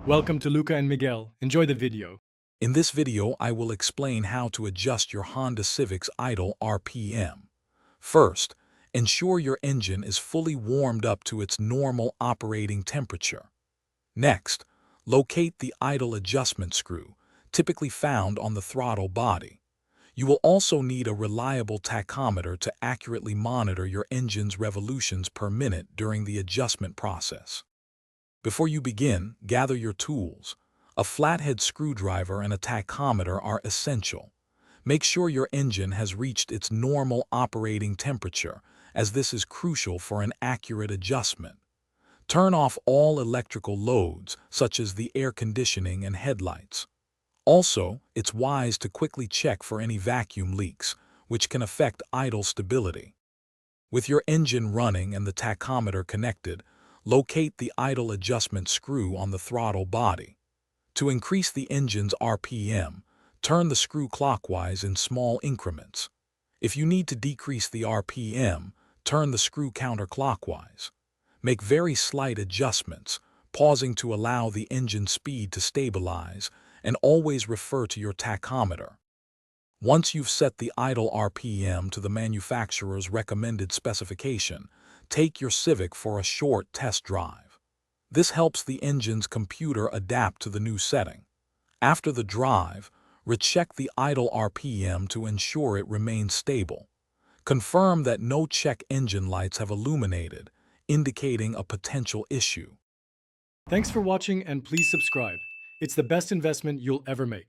Welcome to Luca and Miguel. Enjoy the video. In this video, I will explain how to adjust your Honda Civic's idle RPM. First, ensure your engine is fully warmed up to its normal operating temperature. Next, locate the idle adjustment screw, typically found on the throttle body. You will also need a reliable tachometer to accurately monitor your engine's revolutions per minute during the adjustment process. Before you begin, gather your tools. A flathead screwdriver and a tachometer are essential. Make sure your engine has reached its normal operating temperature, as this is crucial for an accurate adjustment. Turn off all electrical loads, such as the air conditioning and headlights. Also, it's wise to quickly check for any vacuum leaks, which can affect idle stability. With your engine running and the tachometer connected, locate the idle adjustment screw on the throttle body. To increase the engine's RPM, turn the screw clockwise in small increments. If you need to decrease the RPM, turn the screw counterclockwise. Make very slight adjustments, pausing to allow the engine speed to stabilize, and always refer to your tachometer. Once you've set the idle RPM to the manufacturer's recommended specification, take your Civic for a short test drive. This helps the engine's computer adapt to the new setting. After the drive, recheck the idle RPM to ensure it remains stable. Confirm that no check engine lights have illuminated, indicating a potential issue. Thanks for watching and please subscribe. It's the best investment you'll ever make.